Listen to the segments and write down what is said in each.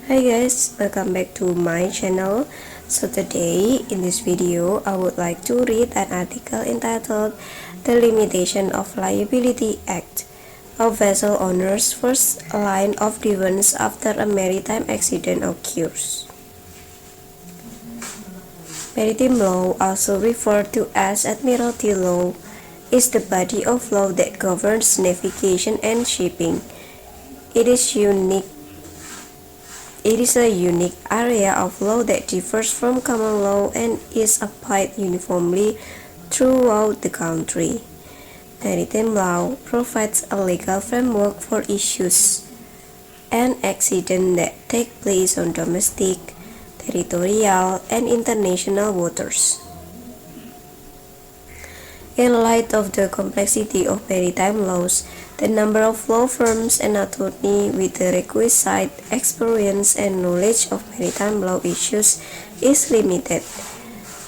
Hi guys, welcome back to my channel. So today in this video I would like to read an article entitled The Limitation of Liability Act of Vessel Owners' First Line of Defense After a Maritime Accident Occurs. Maritime law, also referred to as admiralty law, is the body of law that governs navigation and shipping. It is a unique area of law that differs from common law and is applied uniformly throughout the country. Maritime law provides a legal framework for issues and accidents that take place on domestic, territorial, and international waters. In light of the complexity of maritime laws, the number of law firms and attorneys with the requisite experience and knowledge of maritime law issues is limited.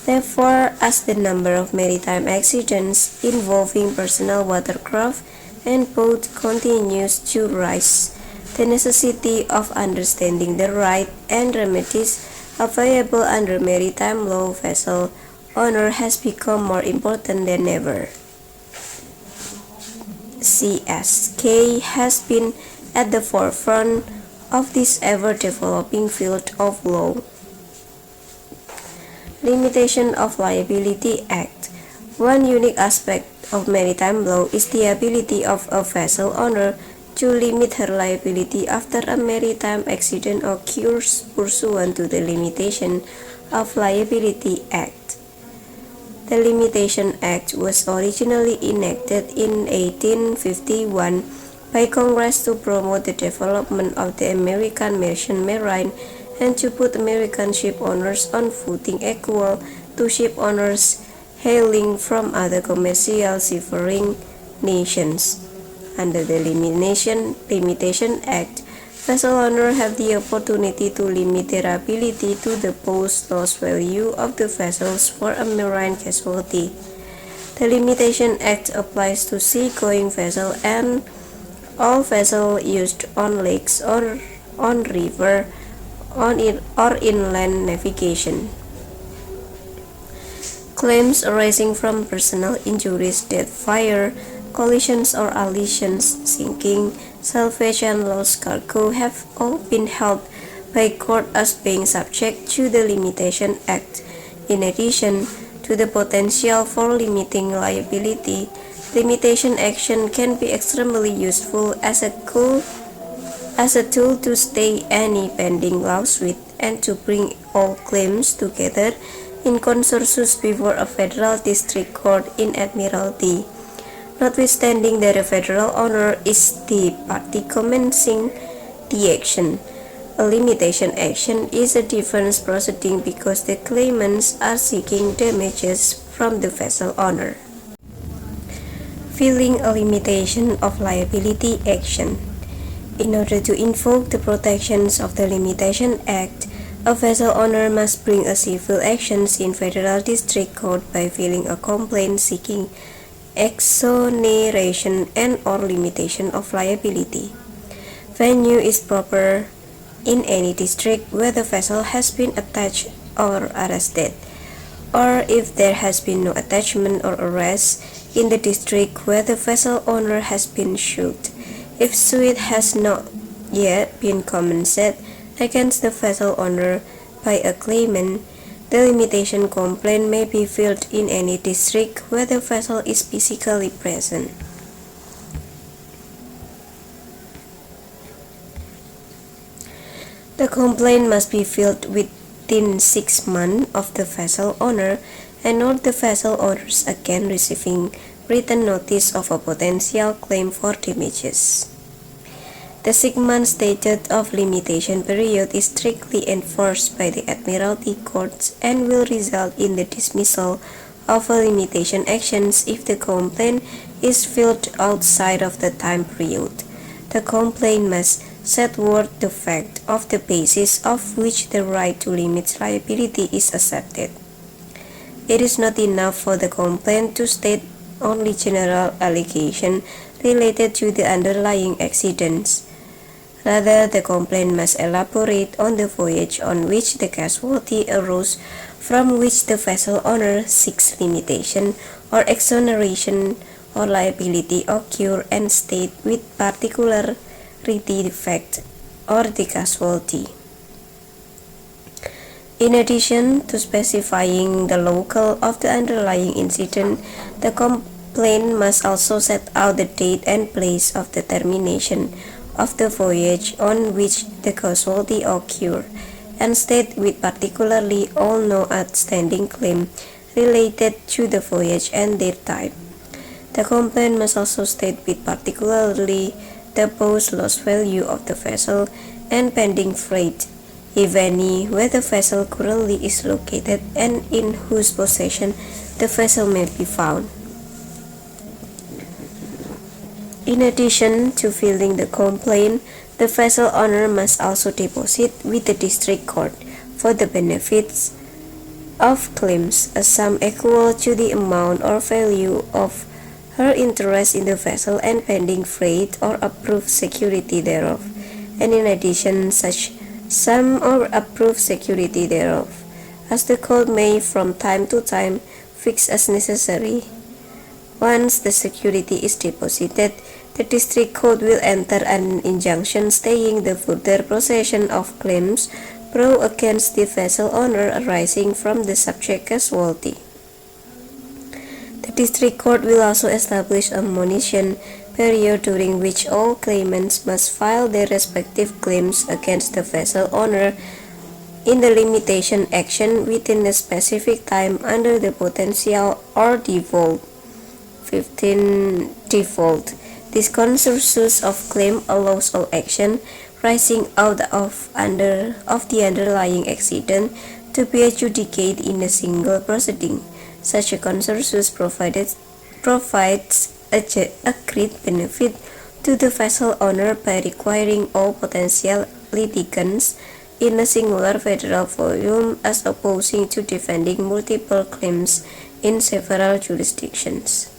Therefore, as the number of maritime accidents involving personal watercraft and boats continues to rise, the necessity of understanding the rights and remedies available under maritime law vessel owner has become more important than ever. CSK has been at the forefront of this ever-developing field of law. Limitation of Liability Act. One unique aspect of maritime law is the ability of a vessel owner to limit her liability after a maritime accident occurs pursuant to the Limitation of Liability Act. The Limitation Act was originally enacted in 1851 by Congress to promote the development of the American merchant marine and to put American ship owners on footing equal to ship owners hailing from other commercial seafaring nations. Under the Limitation Act, vessel owners have the opportunity to limit their ability to the post-loss value of the vessels for a marine casualty. The Limitation Act applies to sea-going vessels and all vessels used on lakes or on river or inland navigation. Claims arising from personal injuries, death, fire, collisions or allisions, sinking, salvage and lost cargo have all been held by court as being subject to the Limitation Act. In addition to the potential for limiting liability, limitation action can be extremely useful as a tool to stay any pending lawsuit and to bring all claims together in consensus before a federal district court in admiralty. Notwithstanding that a federal owner is the party commencing the action, a limitation action is a different proceeding because the claimants are seeking damages from the vessel owner. Filing a limitation of liability action. In order to invoke the protections of the Limitation Act, a vessel owner must bring a civil action in federal district court by filing a complaint seeking exoneration and or limitation of liability. Venue is proper in any district where the vessel has been attached or arrested, or if there has been no attachment or arrest in the district where the vessel owner has been sued. If suit has not yet been commenced against the vessel owner by a claimant, the limitation complaint may be filed in any district where the vessel is physically present. The complaint must be filed within 6 months of the vessel owner and not the vessel owners again receiving written notice of a potential claim for damages. The 6-month statute of limitation period is strictly enforced by the Admiralty courts and will result in the dismissal of a limitation action if the complaint is filed outside of the time period. The complaint must set forth the fact of the basis of which the right to limit liability is accepted. It is not enough for the complaint to state only general allegations related to the underlying accidents. Rather, the complaint must elaborate on the voyage on which the casualty arose, from which the vessel owner seeks limitation or exoneration or liability occur, and state with particularity the fact or the casualty. In addition to specifying the locale of the underlying incident, the complaint must also set out the date and place of the termination of the voyage on which the casualty occurred, and state with particularly all no outstanding claim related to the voyage and their type. The complaint must also state with particularly the post-loss value of the vessel and pending freight, if any, where the vessel currently is located and in whose possession the vessel may be found. In addition to filing the complaint, the vessel owner must also deposit with the district court for the benefits of claims a sum equal to the amount or value of her interest in the vessel and pending freight or approved security thereof, and in addition such sum or approved security thereof, as the court may from time to time fix as necessary. Once the security is deposited, the district court will enter an injunction staying the further procession of claims brought against the vessel owner arising from the subject casualty. The district court will also establish a monition period during which all claimants must file their respective claims against the vessel owner in the limitation action within a specific time under the potential or default. 15. Default. This consensus of claim allows all action rising out of the underlying accident to be adjudicated in a single proceeding. Such a consensus provides a great benefit to the vessel owner by requiring all potential litigants in a singular federal volume as opposing to defending multiple claims in several jurisdictions.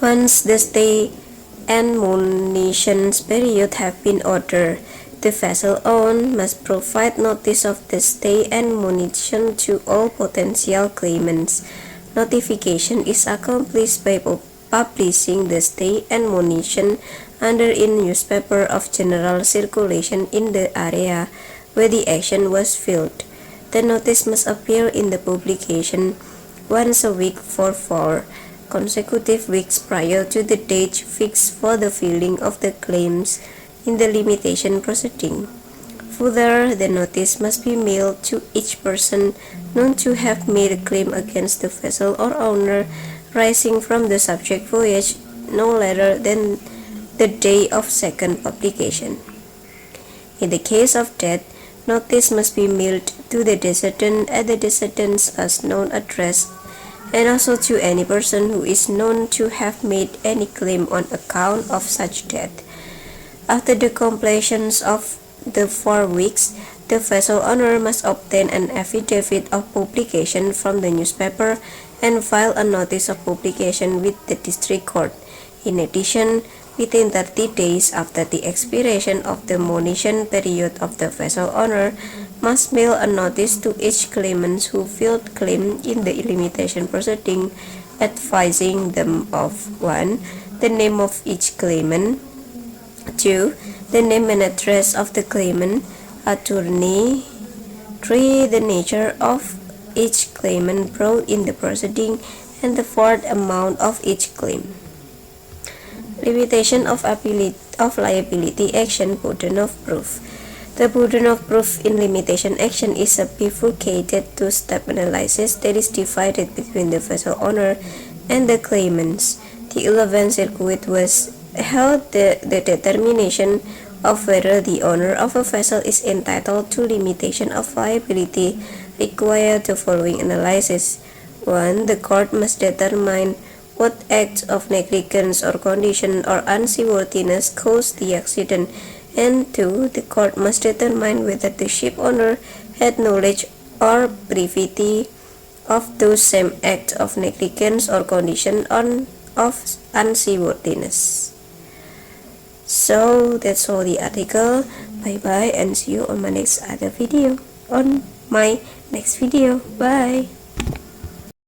Once the stay and munitions period have been ordered, the vessel owner must provide notice of the stay and munition to all potential claimants. Notification is accomplished by publishing the stay and munition under in newspaper of general circulation in the area where the action was filed. The notice must appear in the publication once a week for 4 consecutive weeks prior to the date fixed for the filing of the claims in the limitation proceeding. Further, the notice must be mailed to each person known to have made a claim against the vessel or owner rising from the subject voyage no later than the day of second publication. In the case of death, notice must be mailed to the decedent at the decedent's as known address, and also to any person who is known to have made any claim on account of such death. After the completion of the 4 weeks, the vessel owner must obtain an affidavit of publication from the newspaper and file a notice of publication with the district court. In addition, within 30 days after the expiration of the monition period of the vessel owner, must mail a notice to each claimant who filed claim in the limitation proceeding, advising them of 1. The name of each claimant, 2. The name and address of the claimant, attorney, 3. The nature of each claimant brought in the proceeding, and the 4th amount of each claim. Limitation of liability action, burden of proof. The burden of proof in limitation action is a bifurcated two-step analysis that is divided between the vessel owner and the claimants. The 11th Circuit was held the determination of whether the owner of a vessel is entitled to limitation of liability required the following analysis. 1. The court must determine what acts of negligence or condition or unseaworthiness caused the accident, and 2. The court must determine whether the ship owner had knowledge or privity of those same acts of negligence or condition of unseaworthiness. So that's all the article. Bye bye and see you on my next video. Bye.